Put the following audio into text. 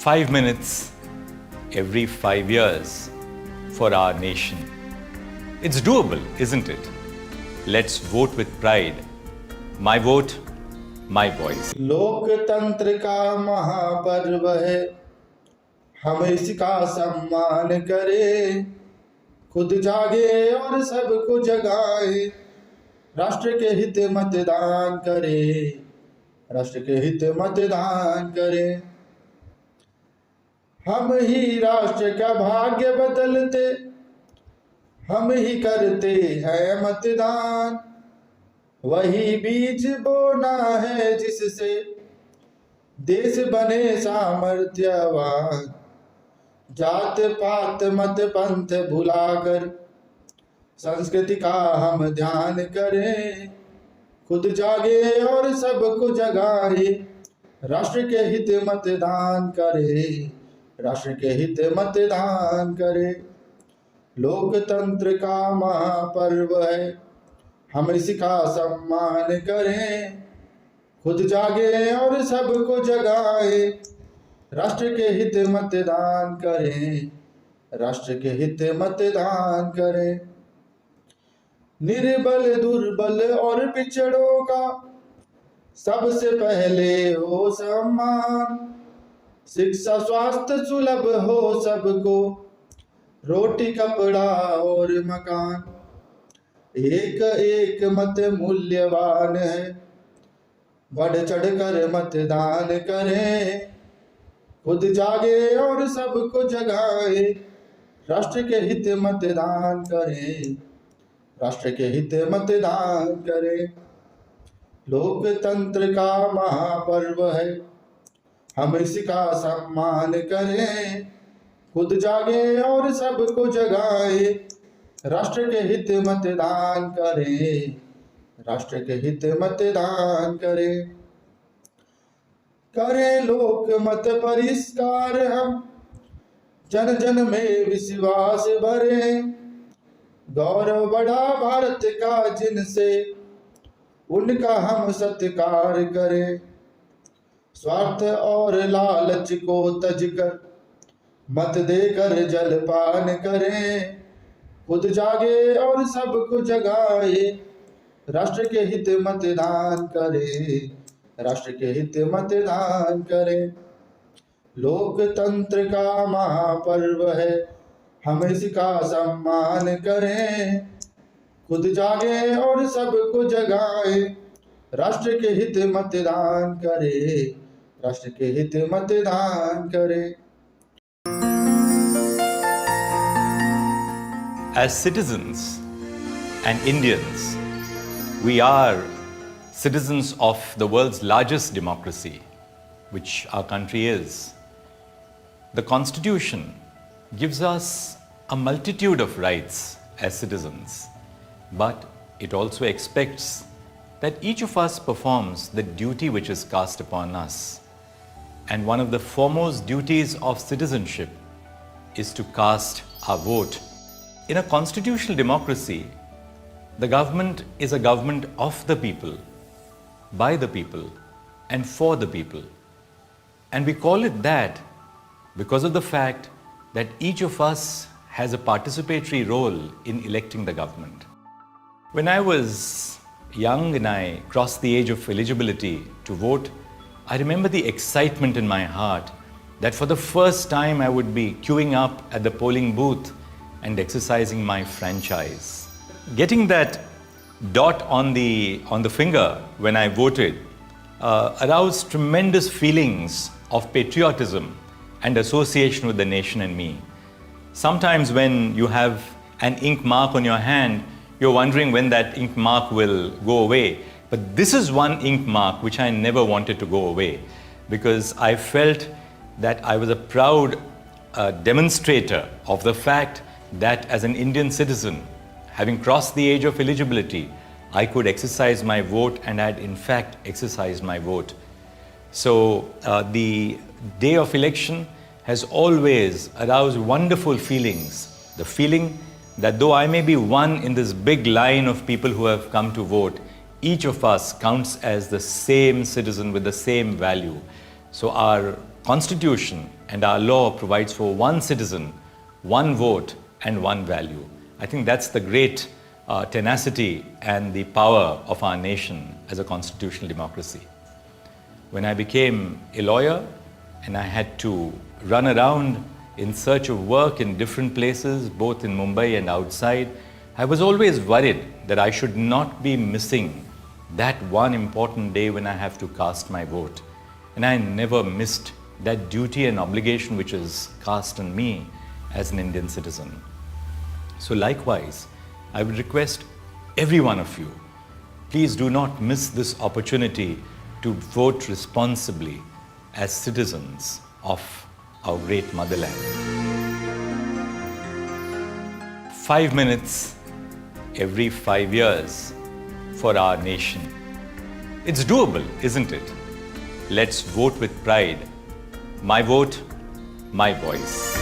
5 minutes every 5 years for our nation. It's doable, isn't it? Let's vote with pride. My vote, my voice. लोकतंत्र का महापर्व है, हम इसका सम्मान करें, खुद जागे और सबको जगाए, राष्ट्र के हित मतदान करें, राष्ट्र के हित मतदान करें। हम ही राष्ट्र का भाग्य बदलते, हम ही करते हैं मतदान, वही बीज बोना है जिससे देश बने सामर्थ्यवान। जात पात मत पंथ भुलाकर संस्कृति का हम ध्यान करें, खुद जागे और सबको जगाए, राष्ट्र के हित मतदान करें, राष्ट्र के हित मतदान करें। लोकतंत्र का महापर्व है, हम इसका सम्मान करें, खुद जागे और सबको जगाए, राष्ट्र के हित मतदान करें, राष्ट्र के हित मतदान करें। निर्बल दुर्बल और पिछड़ों का सबसे पहले हो सम्मान, शिक्षा स्वास्थ्य सुलभ हो सबको, रोटी कपड़ा और मकान। एक एक मत मूल्यवान है, बढ़ चढ़कर मतदान करें, खुद जागे और सबको जगाए, राष्ट्र के हित मतदान करें, राष्ट्र के हित मतदान करें। लोकतंत्र का महापर्व है, हम इसका सम्मान करें, खुद जागे और सबको जगाए, राष्ट्र के हित मतदान करें, राष्ट्र के हित मतदान करें। करें लोक मत परिष्कार हम, जन जन में विश्वास भरे, गौरव बढ़ा भारत का जिनसे उनका हम सत्कार करें। स्वार्थ और लालच को तजकर मत देकर जलपान करें, खुद जागे और सबको जगाए, राष्ट्र के हित मतदान करें, राष्ट्र के हित मतदान करें। लोकतंत्र का महापर्व है, हम इसका सम्मान करें, खुद जागे और सबको जगाए, राष्ट्र के हित मतदान करें, राष्ट्र के हित मतदान करें। As citizens and Indians, we are citizens of the world's largest democracy, which our country is. The Constitution gives us a multitude of rights as citizens, but it also expects that each of us performs the duty which is cast upon us. And one of the foremost duties of citizenship is to cast our vote. In a constitutional democracy, the government is a government of the people, by the people, and for the people. And we call it that because of the fact that each of us has a participatory role in electing the government. When I was young and I crossed the age of eligibility to vote, I remember the excitement in my heart that for the first time I would be queuing up at the polling booth and exercising my franchise. Getting that dot on the finger when I voted aroused tremendous feelings of patriotism and association with the nation and me. Sometimes when you have an ink mark on your hand, you're wondering when that ink mark will go away. But this is one ink mark which I never wanted to go away, because I felt that I was a proud demonstrator of the fact that as an Indian citizen, having crossed the age of eligibility, I could exercise my vote, and I had in fact exercised my vote. So the day of election has always aroused wonderful feelings. The feeling that though I may be one in this big line of people who have come to vote, each of us counts as the same citizen with the same value. So our Constitution and our law provides for one citizen, one vote, and one value. I think that's the great tenacity and the power of our nation as a constitutional democracy. When I became a lawyer and I had to run around in search of work in different places, both in Mumbai and outside, I was always worried that I should not be missing that one important day when I have to cast my vote. And I never missed that duty and obligation which is cast on me as an Indian citizen. So likewise, I would request every one of you, please do not miss this opportunity to vote responsibly as citizens of our great motherland. 5 minutes every 5 years for our nation. It's doable, isn't it? Let's vote with pride. My vote, my voice.